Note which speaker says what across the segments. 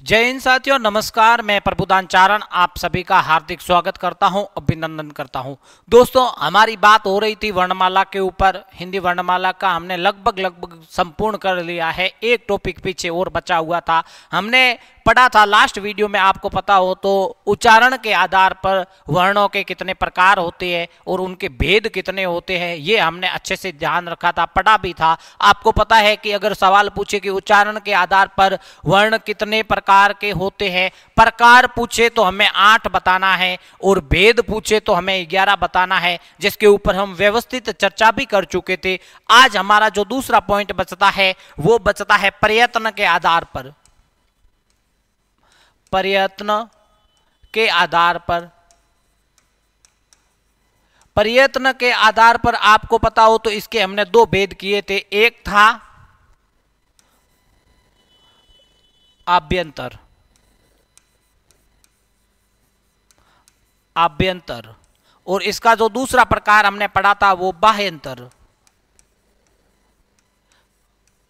Speaker 1: जय हिंद साथियों, नमस्कार। मैं प्रभुदान चारण आप सभी का हार्दिक स्वागत करता हूं, अभिनंदन करता हूं। दोस्तों, हमारी बात हो रही थी वर्णमाला के ऊपर। हिंदी वर्णमाला का हमने लगभग संपूर्ण कर लिया है। एक टॉपिक पीछे और बचा हुआ था। हमने पढ़ा था लास्ट वीडियो में, आपको पता हो तो, उच्चारण के आधार पर वर्णों के कितने प्रकार होते हैं और उनके भेद कितने होते हैं, ये हमने अच्छे से ध्यान रखा था, पढ़ा भी था। आपको पता है कि अगर सवाल पूछे कि उच्चारण के आधार पर वर्ण कितने प्रकार के होते हैं, प्रकार पूछे तो हमें 8 बताना है और भेद पूछे तो हमें 11 बताना है, जिसके ऊपर हम व्यवस्थित चर्चा भी कर चुके थे। आज हमारा जो दूसरा पॉइंट बचता है वो बचता है प्रयत्न के आधार पर। प्रयत्न के आधार पर, प्रयत्न के आधार पर आपको पता हो तो इसके हमने 2 भेद किए थे। एक था आभ्यंतर, आभ्यंतर, और इसका जो दूसरा प्रकार हमने पढ़ा था वो बाह्यंतर।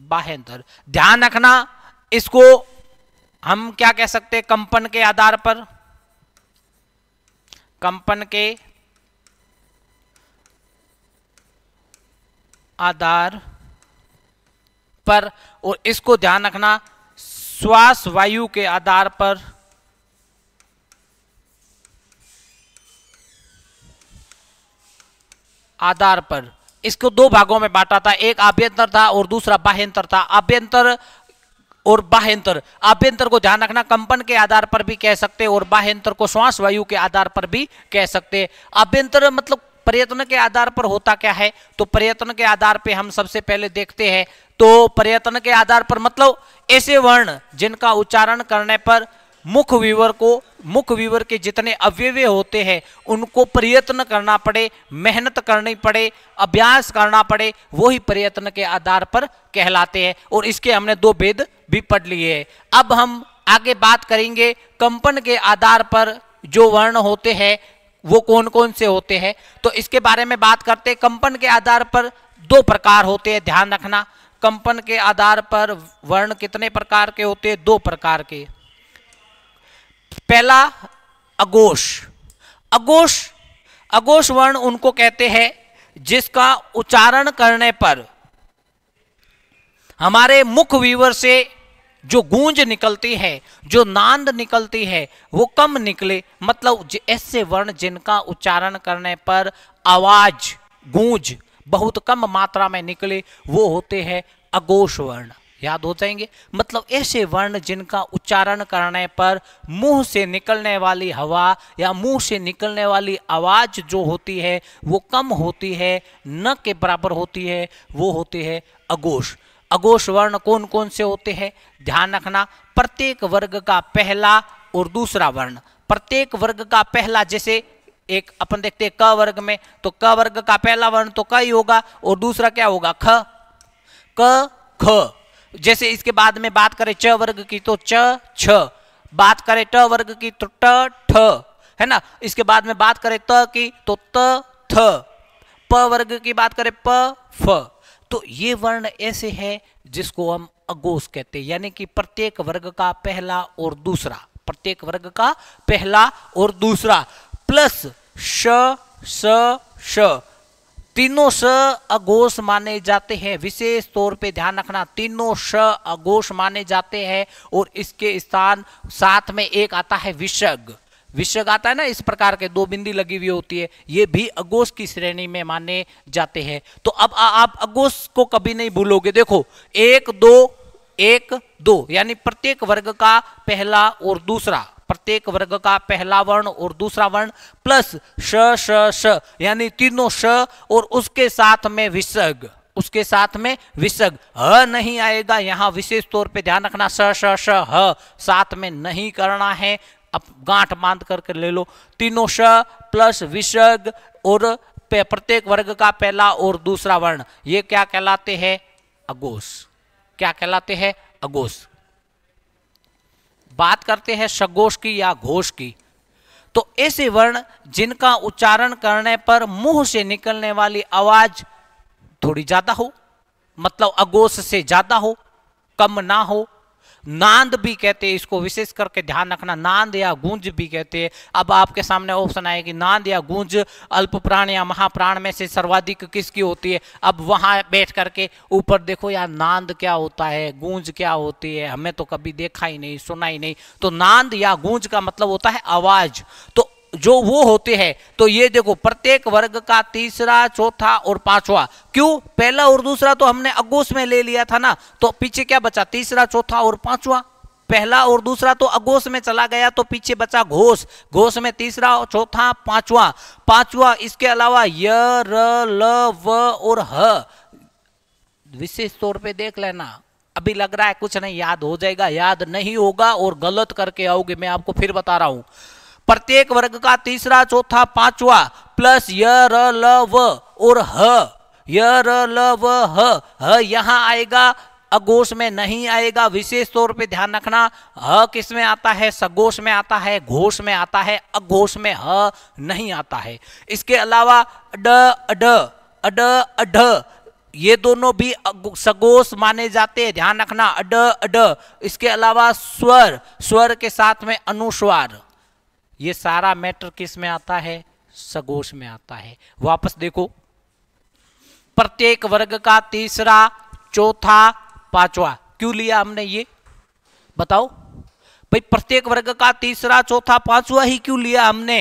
Speaker 1: बाह्यंतर ध्यान रखना, इसको हम क्या कह सकते हैं, कंपन के आधार पर, कंपन के आधार पर, और इसको ध्यान रखना श्वास वायु के आधार पर, आधार पर। इसको 2 भागों में बांटा था, एक आभ्यंतर था और दूसरा बाह्यंतर था। आभ्यंतर और बाह्यंतर, आभ्यंतर को ध्यान रखना कंपन के आधार पर भी कह सकते हैं और बाह्यंतर को श्वास वायु के आधार पर भी कह सकते हैं। आभ्यंतर मतलब प्रयत्न के आधार पर होता क्या है, तो प्रयत्न के आधार पे हम सबसे पहले देखते हैं। तो प्रयत्न के आधार पर मतलब ऐसे वर्ण जिनका उच्चारण करने पर मुख विवर के जितने अवयव होते हैं उनको प्रयत्न करना पड़े, मेहनत करनी पड़े, अभ्यास करना पड़े, वही प्रयत्न के आधार पर कहलाते हैं। और इसके हमने 2 भेद भी पढ़ लिए हैं। अब हम आगे बात करेंगे कंपन के आधार पर जो वर्ण होते हैं वो कौन कौन से होते हैं, तो इसके बारे में बात करते हैं। कंपन के आधार पर 2 प्रकार होते हैं, ध्यान रखना। कंपन के आधार पर वर्ण कितने प्रकार के होते हैं? 2 प्रकार के। पहला अघोष। अघोष, अघोष वर्ण उनको कहते हैं जिसका उच्चारण करने पर हमारे मुख विवर से जो गूंज निकलती है, जो नांद निकलती है, वो कम निकले। मतलब ऐसे वर्ण जिनका उच्चारण करने पर आवाज, गूंज बहुत कम मात्रा में निकले, वो होते हैं अघोष वर्ण। याद हो जाएंगे। मतलब ऐसे वर्ण जिनका उच्चारण करने पर मुंह से निकलने वाली हवा या मुंह से निकलने वाली आवाज जो होती है वो कम होती है, न के बराबर होती है, वो होते हैं अघोष। अघोष वर्ण कौन कौन से होते हैं? ध्यान रखना, प्रत्येक वर्ग का पहला और दूसरा वर्ण। प्रत्येक वर्ग का पहला, जैसे एक अपन देखते हैं क वर्ग में, तो क वर्ग का पहला वर्ण तो क ही होगा और दूसरा क्या होगा? ख। क ख। जैसे इसके बाद में बात करें च वर्ग की तो च छ, बात करें ट वर्ग की तो ट ठ, है ना। इसके बाद में बात करें त की तो त थ, प वर्ग की बात करें प फ। तो ये वर्ण ऐसे है जिसको हम अघोष कहते हैं, यानी कि प्रत्येक वर्ग का पहला और दूसरा, प्रत्येक वर्ग का पहला और दूसरा, प्लस श स श, तीनों स अघोष माने जाते हैं। विशेष तौर पे ध्यान रखना, तीनों श अघोष माने जाते हैं। और इसके स्थान साथ में एक आता है विसर्ग। विसर्ग आता है ना, इस प्रकार के 2 बिंदी लगी हुई होती है, ये भी अघोष की श्रेणी में माने जाते हैं। तो अब आप अघोष को कभी नहीं भूलोगे। देखो 1 2 1 2, यानी प्रत्येक वर्ग का पहला और दूसरा, प्रत्येक वर्ग का पहला वर्ण और दूसरा वर्ण, प्लस श श श, यानी तीनों श और उसके साथ में विसर्ग, उसके साथ में विसर्ग। ह नहीं आएगा यहाँ, विशेष तौर पे ध्यान रखना, स श श ह साथ में नहीं करना है। अब गांठ बांध करके ले लो, तीनों श प्लस विसर्ग और प्रत्येक वर्ग का पहला और दूसरा वर्ण, ये क्या कहलाते हैं? अघोष। क्या कहलाते हैं? अघोष। बात करते हैं सघोष की या घोष की। तो ऐसे वर्ण जिनका उच्चारण करने पर मुंह से निकलने वाली आवाज थोड़ी ज्यादा हो, मतलब अघोष से ज्यादा हो, कम ना हो, नांद भी कहते हैं इसको, विशेष करके ध्यान रखना, नांद या गूंज भी कहते हैं। अब आपके सामने ऑप्शन आए कि नांद या गूंज अल्प प्राण या महाप्राण में से सर्वाधिक किसकी होती है। अब वहां बैठ करके ऊपर देखो यार, नांद क्या होता है, गूंज क्या होती है, हमें तो कभी देखा ही नहीं, सुना ही नहीं। तो नांद या गूंज का मतलब होता है आवाज, तो जो वो होते हैं। तो ये देखो, प्रत्येक वर्ग का तीसरा, चौथा और पांचवा, क्यों, पहला और दूसरा तो हमने अगोश में ले लिया था ना, तो पीछे क्या बचा, तीसरा, चौथा और पांचवा। पहला और दूसरा तो अगोश में चला गया, तो पीछे बचा घोष, घोष में तीसरा, चौथा, पांचवा, पांचवा। इसके अलावा य, र, ल, व और ह, विशेष तौर पे देख लेना। अभी लग रहा है कुछ नहीं याद हो जाएगा, याद नहीं होगा और गलत करके आओगे, मैं आपको फिर बता रहा हूं। प्रत्येक वर्ग का तीसरा, चौथा, पांचवा प्लस य, र, ल, व और ह, य, र, ल, व, ह यहां आएगा, अघोष में नहीं आएगा। विशेष तौर पे ध्यान रखना, ह किस में आता है, सघोष में आता है, घोष में आता है, अघोष में ह नहीं आता है। इसके अलावा ड, अड, अड, अढ, ये दोनों भी सघोष माने जाते हैं, ध्यान रखना, अड, अड। इसके अलावा स्वर, स्वर के साथ में अनुस्वार, ये सारा मैटर किस में आता है, सघोष में आता है। वापस देखो, प्रत्येक वर्ग का तीसरा, चौथा, पांचवा, क्यों लिया हमने ये बताओ भाई, प्रत्येक वर्ग का तीसरा, चौथा, पांचवा ही क्यों लिया हमने।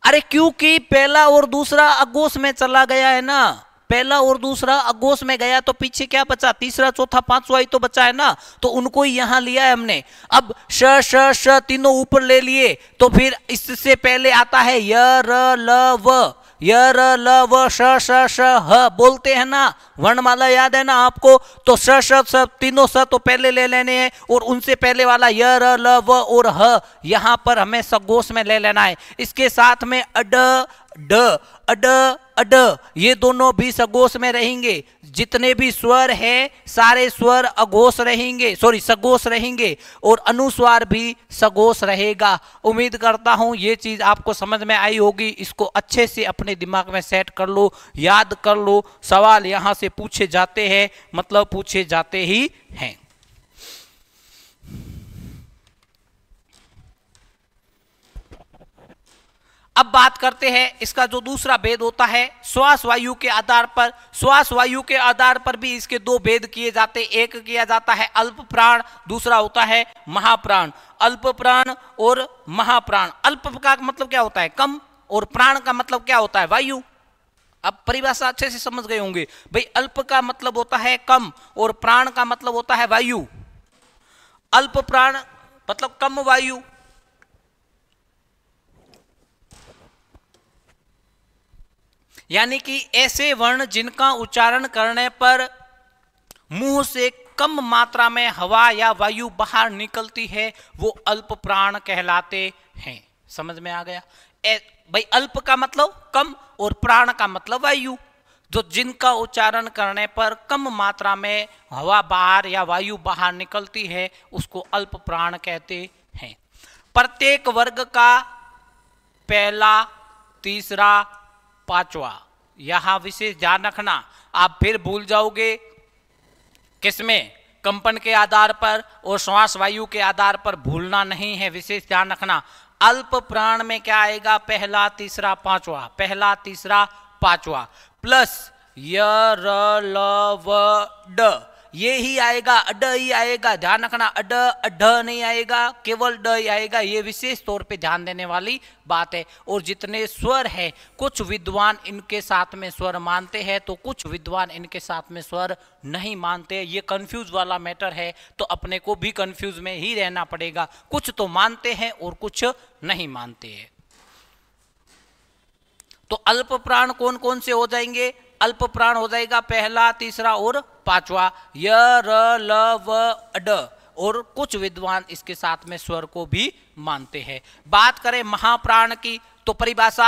Speaker 1: अरे क्योंकि पहला और दूसरा अघोष में चला गया है ना, पहला और दूसरा अघोष में गया, तो पीछे क्या बचा, तीसरा, चौथा, पांचवा ही तो बचा है ना, तो उनको ही यहां लिया है हमने। अब श, श, श तीनों ऊपर ले लिए, तो फिर इससे पहले आता है य, र, ल, व, य, र, ल, व, श, श, श, ह, बोलते हैं ना, वर्णमाला याद है ना आपको। तो श, श, श तीनों स तो पहले ले लेने हैं, और उनसे पहले वाला य, र, ल, व और ह यहां पर हमें सघोष में ले लेना है। इसके साथ में अड, ड, अड, अड, ये दोनों भी सघोष में रहेंगे। जितने भी स्वर हैं सारे स्वर अघोष रहेंगे, सॉरी सघोष रहेंगे, और अनुस्वार भी सघोष रहेगा। उम्मीद करता हूं ये चीज आपको समझ में आई होगी। इसको अच्छे से अपने दिमाग में सेट कर लो, याद कर लो। सवाल यहां से पूछे जाते हैं, मतलब पूछे जाते ही हैं। अब बात करते हैं इसका जो दूसरा भेद होता है श्वास वायु के आधार पर। श्वास वायु के आधार पर भी इसके दो भेद किए जाते, एक किया जाता है अल्प प्राण, दूसरा होता है महाप्राण। अल्प प्राण और महाप्राण। अल्प का मतलब क्या होता है, कम, और प्राण का मतलब क्या होता है, वायु। अब परिभाषा अच्छे से समझ गए होंगे भाई। अल्प का मतलब होता है कम, और प्राण का मतलब होता है वायु। अल्प प्राण मतलब कम वायु, यानी कि ऐसे वर्ण जिनका उच्चारण करने पर मुंह से कम मात्रा में हवा या वायु बाहर निकलती है, वो अल्प प्राण कहलाते हैं। समझ में आ गया भाई। अल्प का मतलब कम और प्राण का मतलब वायु। जो जिनका उच्चारण करने पर कम मात्रा में हवा बाहर या वायु बाहर निकलती है उसको अल्प प्राण कहते हैं। प्रत्येक वर्ग का पहला, तीसरा, पांचवा, यहां विशेष ध्यान रखना। आप फिर भूल जाओगे किसमें, कंपन के आधार पर और श्वास वायु के आधार पर भूलना नहीं है, विशेष ध्यान रखना। अल्प प्राण में क्या आएगा, पहला, तीसरा, पांचवा, पहला, तीसरा, पांचवा, प्लस य, र, ल, व, ड, ये ही आएगा, अड ही आएगा। ध्यान रखना, अड, अढ नहीं आएगा, केवल ड ही आएगा। ये विशेष तौर पे ध्यान देने वाली बात है। और जितने स्वर है, कुछ विद्वान इनके साथ में स्वर मानते हैं, तो कुछ विद्वान इनके साथ में स्वर नहीं मानते। ये कंफ्यूज वाला मैटर है, तो अपने को भी कंफ्यूज में ही रहना पड़ेगा। कुछ तो मानते हैं और कुछ नहीं मानते हैं। तो अल्प प्राण कौन कौन से हो जाएंगे, अल्प प्राण हो जाएगा पहला, तीसरा और पांचवा, य, र, ल, व, अड, और कुछ विद्वान इसके साथ में स्वर को भी मानते हैं। बात करें महाप्राण की, तो परिभाषा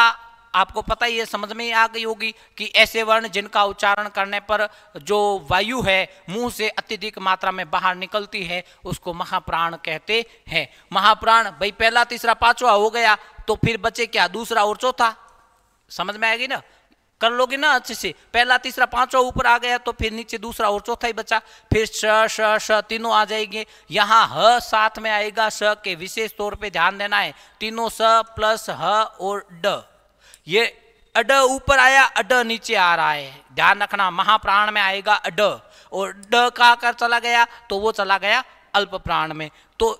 Speaker 1: आपको पता ही है, समझ में आ गई होगी कि ऐसे वर्ण जिनका उच्चारण करने पर जो वायु है मुंह से अत्यधिक मात्रा में बाहर निकलती है उसको महाप्राण कहते हैं। महाप्राण भाई पहला, तीसरा, पांचवा हो गया, तो फिर बचे क्या, दूसरा और चौथा। समझ में आएगी ना। कर लोगे ना अच्छे से। पहला तीसरा पांचवा ऊपर आ गया तो फिर नीचे दूसरा और चौथा ही बचा, फिर श श श तीनों आ जाएंगे। यहाँ ह साथ में आएगा, स के विशेष तौर पे ध्यान देना है। तीनों स प्लस ह और ड, ये अड ऊपर आया, अड नीचे आ रहा है, ध्यान रखना। महाप्राण में आएगा अड और ड का आकर चला गया तो वो चला गया अल्प प्राण में। तो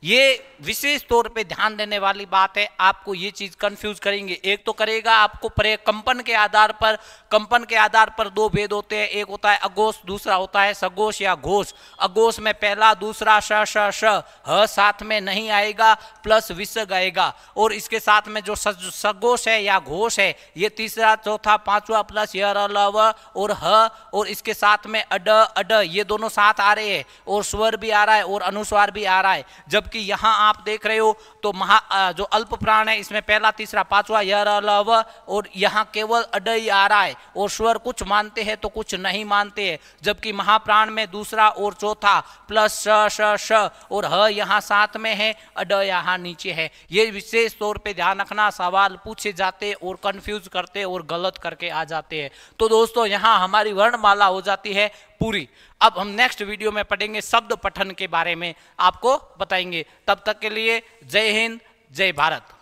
Speaker 1: ये विशेष तौर पे ध्यान देने वाली बात है, आपको ये चीज कंफ्यूज करेंगे। एक तो करेगा आपको कंपन के आधार पर, कंपन के आधार पर दो भेद होते हैं, एक होता है अघोष, दूसरा होता है सघोष या घोष। अघोष में पहला दूसरा श श श, ह साथ में नहीं आएगा, प्लस विसर्ग आएगा। और इसके साथ में जो सघोष है या घोष है, ये तीसरा चौथा पांचवा प्लस य र ल व और ह, और इसके साथ में अड अड, ये दोनों साथ आ रहे हैं और स्वर भी आ रहा है और अनुस्वार भी आ रहा है। जबकि यहां आप देख रहे हो तो जो अल्प प्राण है इसमें पहला तीसरा पांचवा य र ल व, और यहां केवल अड ही आ रहा है और स्वर कुछ मानते हैं तो कुछ नहीं मानते हैं। जबकि महाप्राण में दूसरा और चौथा प्लस श श श और ह यहां साथ में है, अड यहां नीचे है। ये विशेष तौर पे ध्यान रखना, सवाल पूछे जाते और कंफ्यूज करते और गलत करके आ जाते हैं। तो दोस्तों यहां हमारी वर्णमाला हो जाती है पूरी। अब हम नेक्स्ट वीडियो में पढ़ेंगे शब्द पठन के बारे में, आपको बताएंगे। तब तक के लिए जय हिंद, जय भारत।